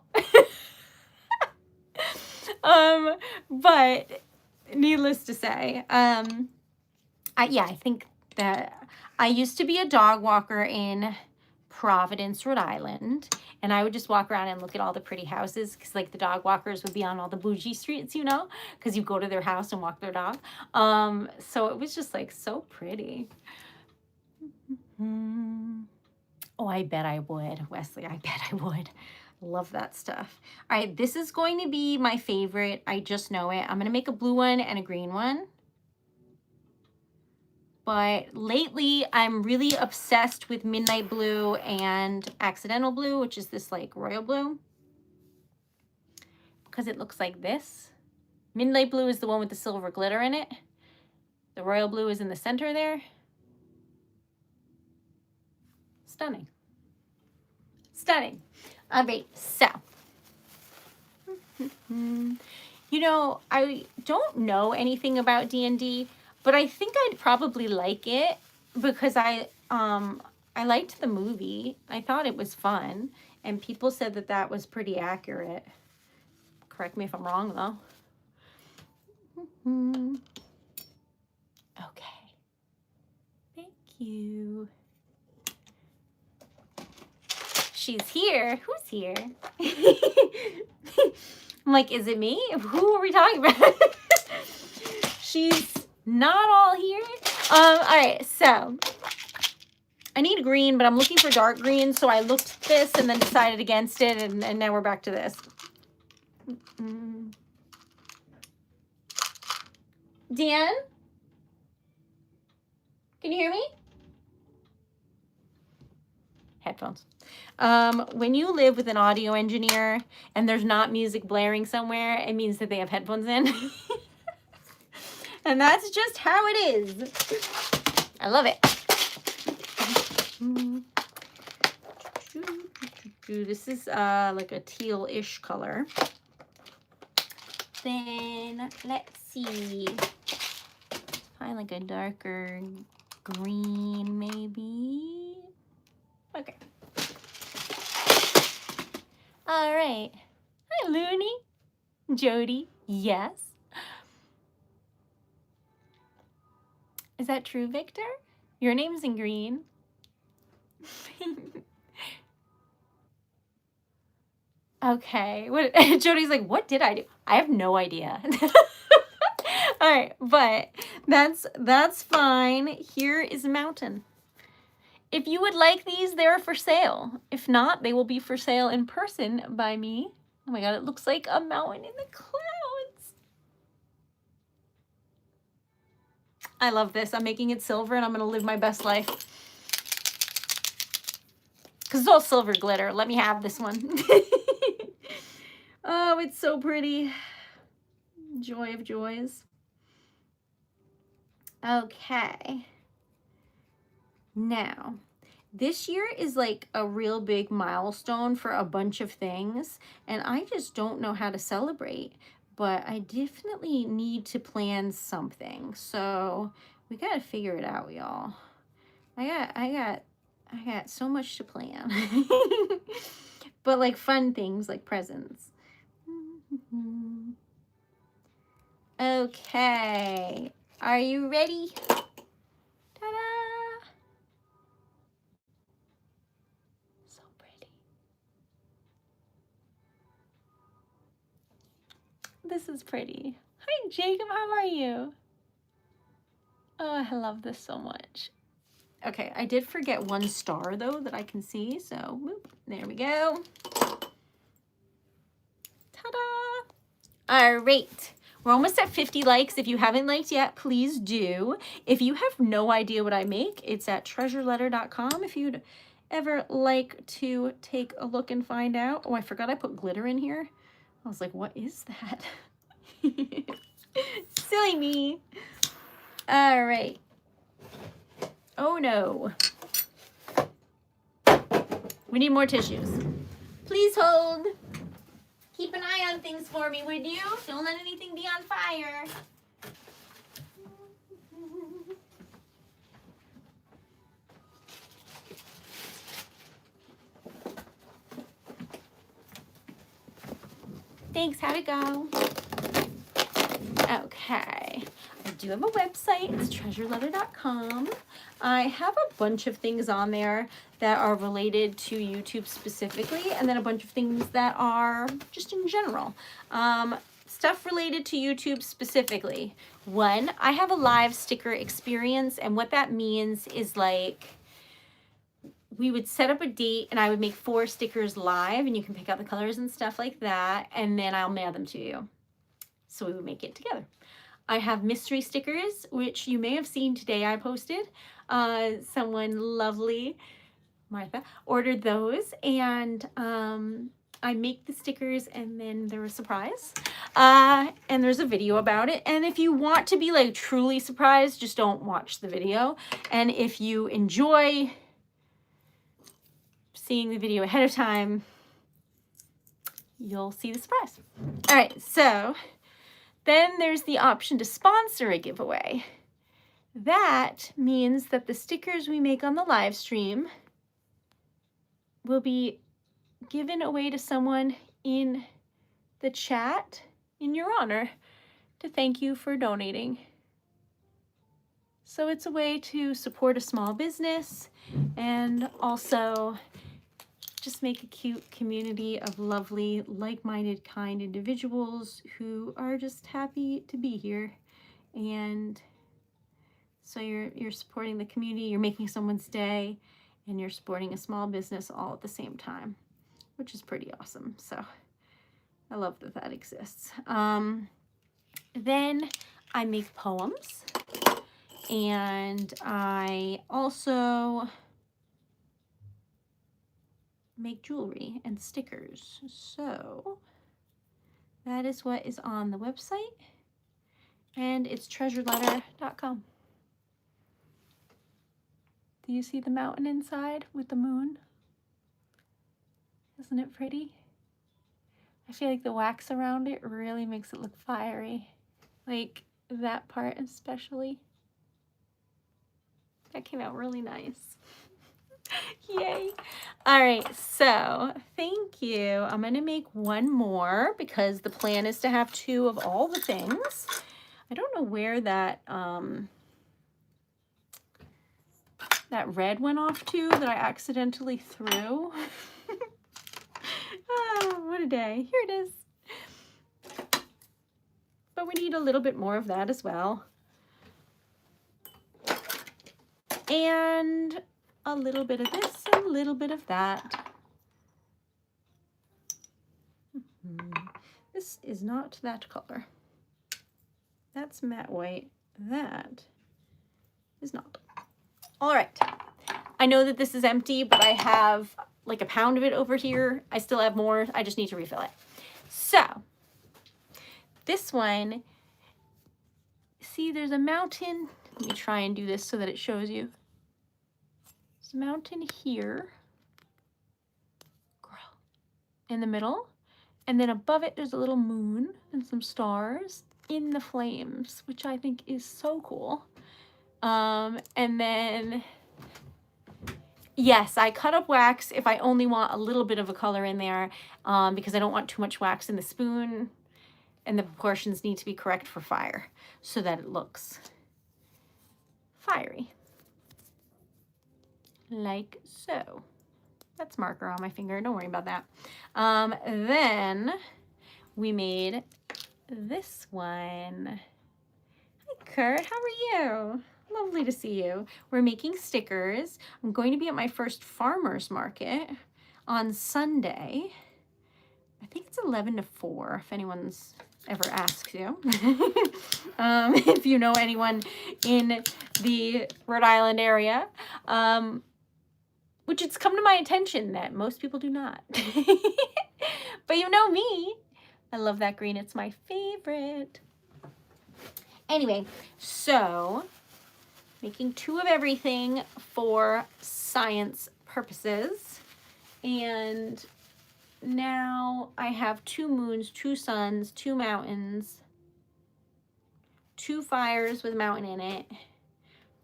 But needless to say, I think that I used to be a dog walker in Providence, Rhode Island, and I would just walk around and look at all the pretty houses because like the dog walkers would be on all the bougie streets, you know, because you go to their house and walk their dog. So it was just like so pretty. Oh, I bet I would, Wesley. I bet I would. Love that stuff. All right, this is going to be my favorite. I just know it. I'm going to make a blue one and a green one. But lately, I'm really obsessed with Midnight Blue and Accidental Blue, which is this like royal blue. Because it looks like this. Midnight Blue is the one with the silver glitter in it. The royal blue is in the center there. Stunning. Stunning. All right, so. You know, I don't know anything about D&D, but I think I'd probably like it because I liked the movie. I thought it was fun, and people said that that was pretty accurate. Correct me if I'm wrong, though. Okay. Thank you. She's here. Who's here? I'm like, is it me? Who are we talking about? She's not all here. All right, so I need green, but I'm looking for dark green, so I looked at this and then decided against it, and now we're back to this. Dan? Can you hear me? Headphones. When you live with an audio engineer and there's not music blaring somewhere, it means that they have headphones in. And that's just how it is. I love it. This is like a teal-ish color. Then let's see. Find like a darker green maybe. Okay. All right. Hi, Looney. Jody. Yes. Is that true, Victor? Your name's in green. Okay. What? Jody's like, what did I do? I have no idea. All right, but that's fine. Here is a mountain. If you would like these, they're for sale. If not, they will be for sale in person by me. Oh my God, it looks like a mountain in the clouds. I love this. I'm making it silver and I'm gonna live my best life. Because it's all silver glitter. Let me have this one. Oh, it's so pretty. Joy of joys. Okay. Now, this year is like a real big milestone for a bunch of things, and I just don't know how to celebrate, but I definitely need to plan something. So we got to figure it out, y'all. I got so much to plan. But like fun things like presents. Okay. Are you ready? Ta-da! So pretty. this is pretty. Hi, Jacob, how are you? Oh, I love this so much. Okay, I did forget one star though that I can see, so whoop, there we go. Ta-da! All right, we're almost at 50 likes. If you haven't liked yet, please do. If you have no idea what I make, it's at TreasuredLetter.com if you'd ever like to take a look and find out. Oh, I forgot I put glitter in here. I was like, what is that? Silly me. All right. Oh no. We need more tissues. Please hold. Keep an eye on things for me, would you? Don't let anything be on fire. Thanks, how'd it go? Okay, I do have a website, it's TreasuredLetter.com. I have a bunch of things on there that are related to YouTube specifically, and then a bunch of things that are just in general. Stuff related to YouTube specifically. One, I have a live sticker experience, and what that means is like, we would set up a date and I would make 4 stickers live, and you can pick out the colors and stuff like that, and then I'll mail them to you. So we would make it together. I have mystery stickers, which you may have seen today I posted. Someone lovely, Martha, ordered those, and I make the stickers and then they're a surprise. And there's a video about it. And if you want to be like truly surprised, just don't watch the video. And if you enjoy seeing the video ahead of time, you'll see the surprise. All right, so then there's the option to sponsor a giveaway. That means that the stickers we make on the live stream will be given away to someone in the chat in your honor to thank you for donating. So it's a way to support a small business and also just make a cute community of lovely, like-minded, kind individuals who are just happy to be here. And so you're supporting the community, you're making someone's day, and you're supporting a small business all at the same time, which is pretty awesome. So I love that that exists. Then I make poems, and I also make jewelry and stickers. So that is what is on the website, and it's TreasuredLetter.com. Do you see the mountain inside with the moon? Isn't it pretty? I feel like the wax around it really makes it look fiery. Like that part especially. That came out really nice. Yay. All right, so thank you. I'm gonna make one more because the plan is to have 2 of all the things. I don't know where that that red went off to that I accidentally threw. Oh, what a day. Here it is. But we need a little bit more of that as well. And a little bit of this and a little bit of that. This is not that color. That's matte white. That is not. All right. I know that this is empty, but I have like a pound of it over here. I still have more. I just need to refill it. So this one, see, there's a mountain. Let me try and do this so that it shows you. There's a mountain here, girl, in the middle. And then above it, there's a little moon and some stars in the flames, which I think is so cool. And then, yes, I cut up wax if I only want a little bit of a color in there, because I don't want too much wax in the spoon, and the proportions need to be correct for fire so that it looks fiery. Like so. That's marker on my finger, don't worry about that. Then we made this one. Hi, Kurt. How are you? Lovely to see you. We're making stickers. I'm going to be at my first farmer's market on Sunday. I think it's 11 to 4, if anyone's ever asks you. If you know anyone in the Rhode Island area. Which it's come to my attention that most people do not. But you know me. I love that green. It's my favorite. Anyway, so making 2 of everything for science purposes. And now I have 2 moons, 2 suns, 2 mountains, 2 fires with mountain in it,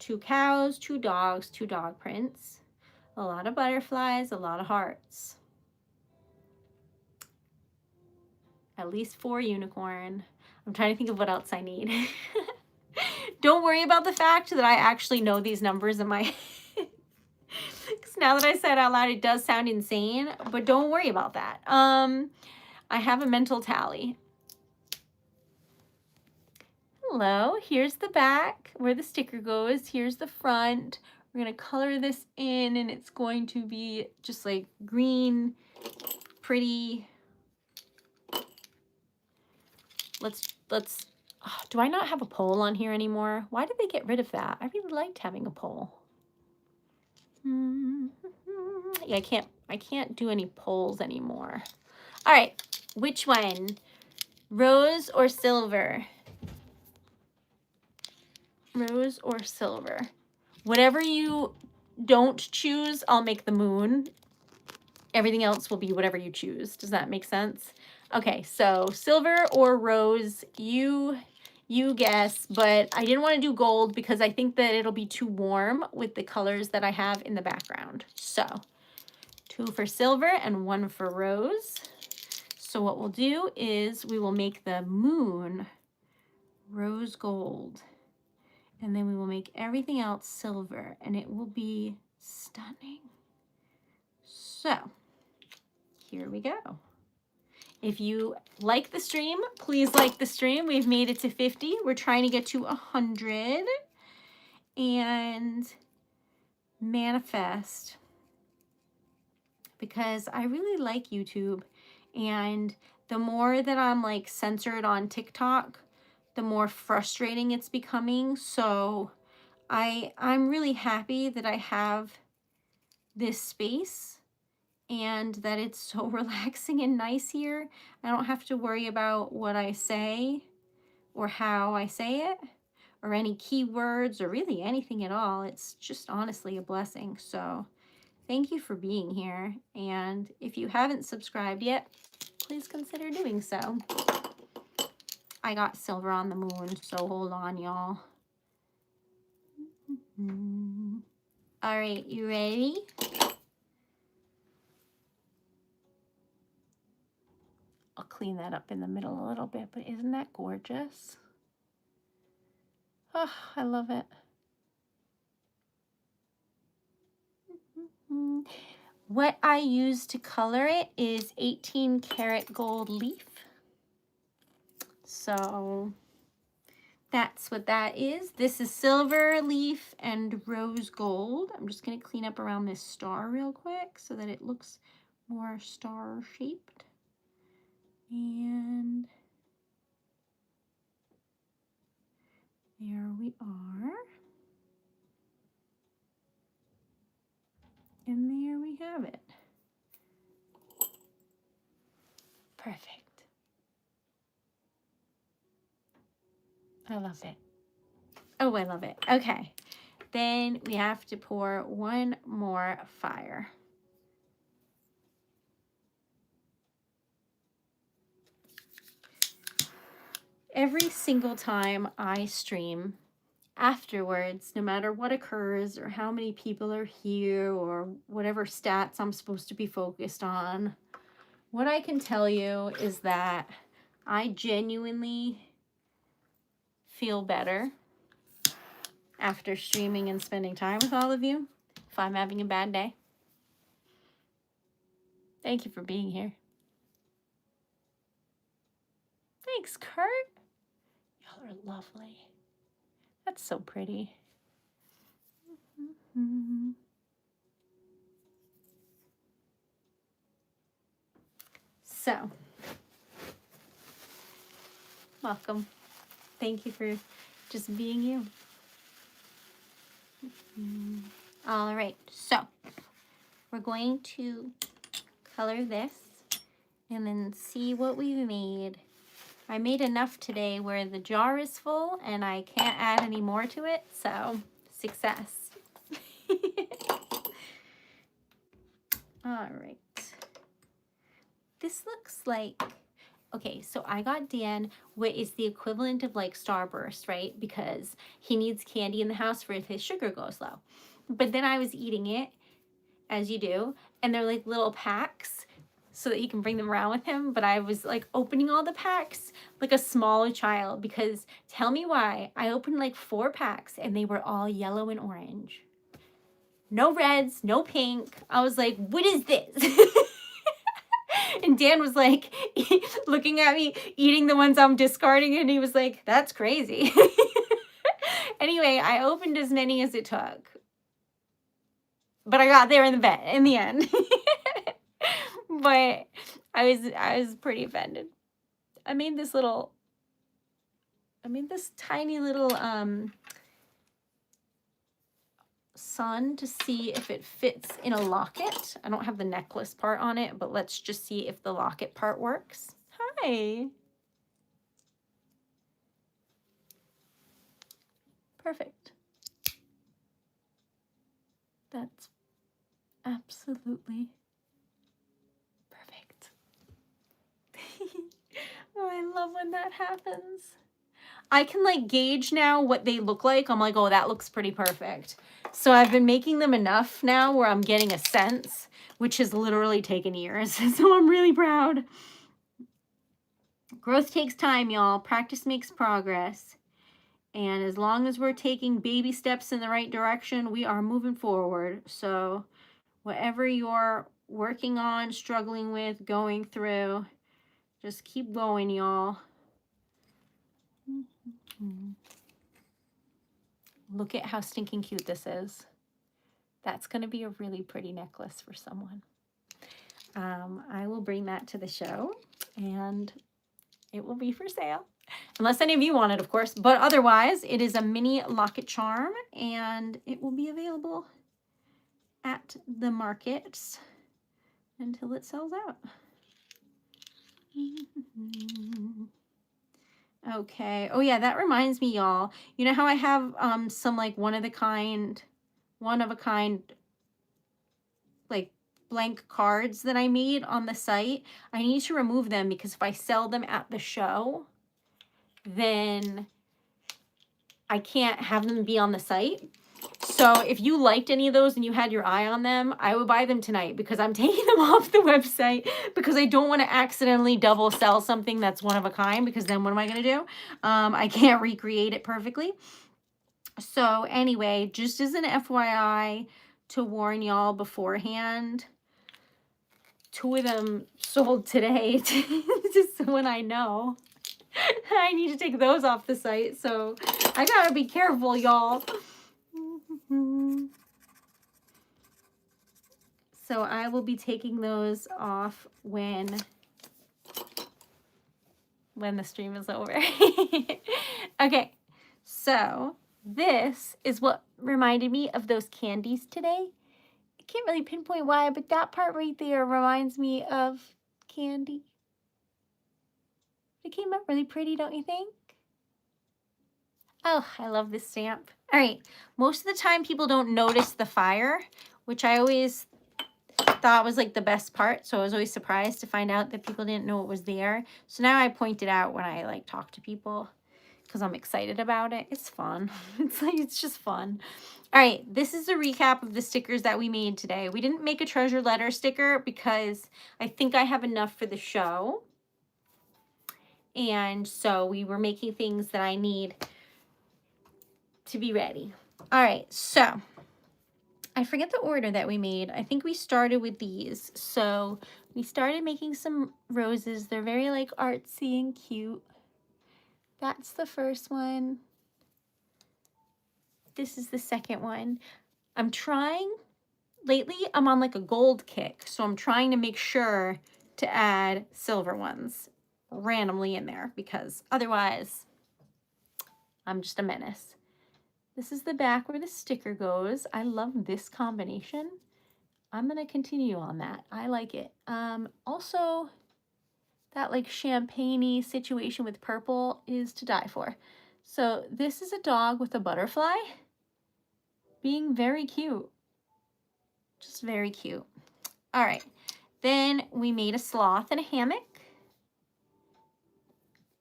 2 cows, 2 dogs, 2 dog prints, a lot of butterflies, a lot of hearts, at least 4 unicorn. I'm trying to think of what else I need. Don't worry about the fact that I actually know these numbers in my head. Because now that I said it out loud, it does sound insane, but don't worry about that. I have a mental tally. Hello, here's the back where the sticker goes. Here's the front. We're going to color this in, and it's going to be just like green, pretty. Let's, oh, do I not have a poll on here anymore? Why did they get rid of that? I really liked having a poll. Yeah, I can't do any polls anymore. All right, which one? Rose or silver? Rose or silver? Whatever you don't choose, I'll make the moon. Everything else will be whatever you choose. Does that make sense? Okay, so silver or rose, you guess, but I didn't want to do gold because I think that it'll be too warm with the colors that I have in the background. So 2 for silver and 1 for rose. So what we'll do is we will make the moon rose gold, and then we will make everything else silver, and it will be stunning. So here we go. If you like the stream, please like the stream. We've made it to 50. We're trying to get to 100 and manifest, because I really like YouTube, and the more that I'm like censored on TikTok, the more frustrating it's becoming. So I'm really happy that I have this space and that it's so relaxing and nice here. I don't have to worry about what I say or how I say it or any keywords or really anything at all. It's just honestly a blessing. So thank you for being here. And if you haven't subscribed yet, please consider doing so. I got silver on the moon, so hold on, y'all. All right, you ready? I'll clean that up in the middle a little bit, but isn't that gorgeous? Oh, I love it. What I use to color it is 18 karat gold leaf. So that's what that is. This is silver leaf and rose gold. I'm just going to clean up around this star real quick so that it looks more star shaped. And there we are. And there we have it. Perfect. I love it. Oh, I love it. Okay. Then we have to pour 1 more fire. Every single time I stream, afterwards, no matter what occurs or how many people are here or whatever stats I'm supposed to be focused on, what I can tell you is that I genuinely feel better after streaming and spending time with all of you if I'm having a bad day. Thank you for being here. Thanks, Kurt. Y'all are lovely. That's so pretty. So, welcome. Thank you for just being you. All right, so we're going to color this and then see what we've made. I made enough today where the jar is full and I can't add any more to it, so success. All right. This looks like, okay, so I got Dan what is the equivalent of like Starburst, right? Because he needs candy in the house for if his sugar goes low. But then I was eating it, as you do, and they're like little packs so that he can bring them around with him. But I was like opening all the packs like a small child, because tell me why. I opened like 4 packs and they were all yellow and orange. No reds, no pink. I was like, what is this? And Dan was like looking at me eating the ones I'm discarding, and he was like, that's crazy. Anyway, I opened as many as it took. But I got there in the end. But I was pretty offended. I made this tiny little sun to see if it fits in a locket. I don't have the necklace part on it, but let's just see if the locket part works. Hi. Perfect. That's absolutely perfect. Oh, I love when that happens. I can like gauge now what they look like. I'm like, oh, that looks pretty perfect. So I've been making them enough now where I'm getting a sense, which has literally taken years. So I'm really proud. Growth takes time, y'all. Practice makes progress. And as long as we're taking baby steps in the right direction, we are moving forward. So whatever you're working on, struggling with, going through, just keep going, y'all. Look at how stinking cute this is. That's going to be a really pretty necklace for someone. I will bring that to the show and it will be for sale. Unless any of you want it, of course. But otherwise, it is a mini locket charm and it will be available at the markets until it sells out. Okay. Oh yeah, that reminds me, y'all. You know how I have some like one of a kind like blank cards that I made on the site? I need to remove them because if I sell them at the show, then I can't have them be on the site. So if you liked any of those and you had your eye on them, I would buy them tonight because I'm taking them off the website because I don't want to accidentally double sell something that's one of a kind, because then what am I going to do? I can't recreate it perfectly. So anyway, just as an FYI to warn y'all beforehand, 2 of them sold today, just when I know. I need to take those off the site, so I gotta be careful, y'all. So I will be taking those off when the stream is over. Okay, so this is what reminded me of those candies today. I can't really pinpoint why, but that part right there reminds me of candy. It came out really pretty, don't you think? Oh, I love this stamp. All right, most of the time people don't notice the fire, which I always thought was like the best part. So I was always surprised to find out that people didn't know it was there. So now I point it out when I like talk to people because I'm excited about it. It's fun. It's just fun. All right, this is a recap of the stickers that we made today. We didn't make a treasure letter sticker because I think I have enough for the show. And so we were making things that I need to be ready. All right, so I forget the order that we made. I think we started with these. So we started making some roses. They're very like artsy and cute. That's the first one. This is the second one. I'm trying, lately I'm on like a gold kick, so I'm trying to make sure to add silver ones randomly in there because otherwise I'm just a menace. This is the back where the sticker goes. I love this combination. I'm gonna continue on that. I like it. Also, that like champagne-y situation with purple is to die for. So this is a dog with a butterfly being very cute. Just very cute. All right, then we made a sloth and a hammock.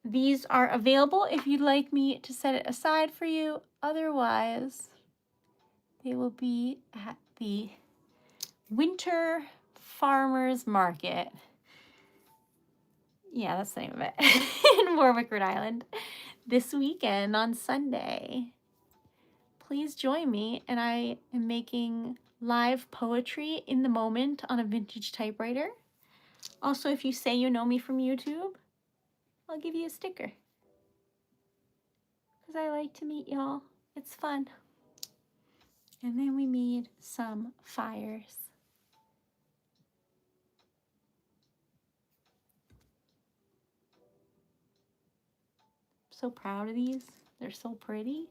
These are available if you'd like me to set it aside for you. Otherwise, they will be at the Winter Farmers Market. Yeah, that's the name of it. In Warwick, Rhode Island. This weekend on Sunday. Please join me, and I am making live poetry in the moment on a vintage typewriter. Also, if you say you know me from YouTube, I'll give you a sticker. Because I like to meet y'all. It's fun. And then we made some fires. So proud of these. They're so pretty.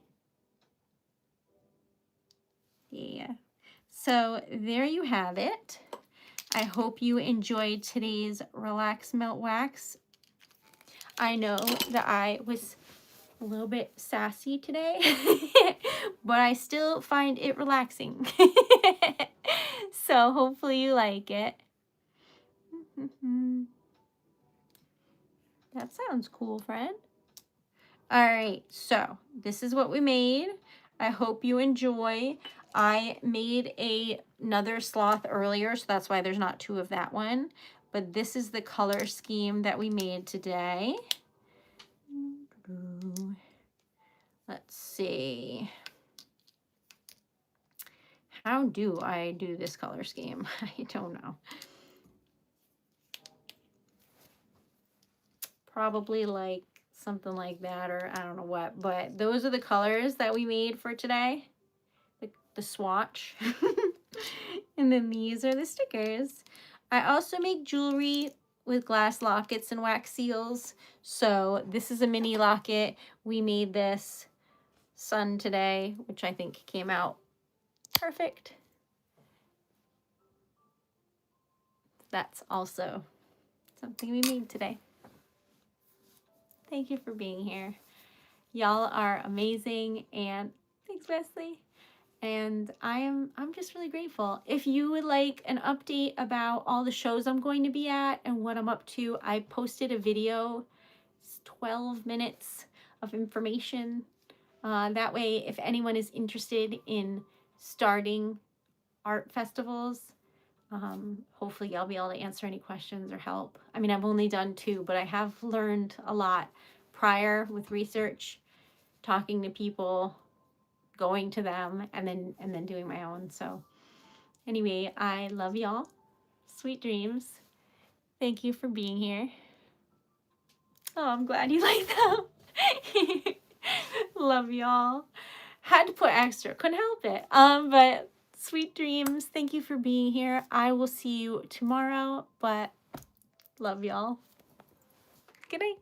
Yeah. So there you have it. I hope you enjoyed today's Relax Melt Wax. I know that I was a little bit sassy today, but I still find it relaxing. So hopefully you like it. That sounds cool, friend. All right, so this is what we made. I hope you enjoy. I made another sloth earlier, so that's why there's not two of that one. But this is the color scheme that we made today. Let's see. How do I do this color scheme? I don't know. Probably like something like that, or I don't know what, but those are the colors that we made for today. The swatch. And then these are the stickers. I also make jewelry with glass lockets and wax seals. So this is a mini locket. We made this sun today, which I think came out perfect. That's also something we made today. Thank you for being here. Y'all are amazing, and thanks, Wesley. And I'm just really grateful. If you would like an update about all the shows I'm going to be at and what I'm up to, I posted a video. It's 12 minutes of information. That way, if anyone is interested in starting art festivals, hopefully I'll be able to answer any questions or help. I mean, I've only done 2, but I have learned a lot prior with research, talking to people, going to them, and then doing my own. So anyway, I love y'all. Sweet dreams. Thank you for being here. Oh, I'm glad you like them. Love y'all. Had to put extra, couldn't help it. But sweet dreams. Thank you for being here. I will see you tomorrow, but love y'all. Good night.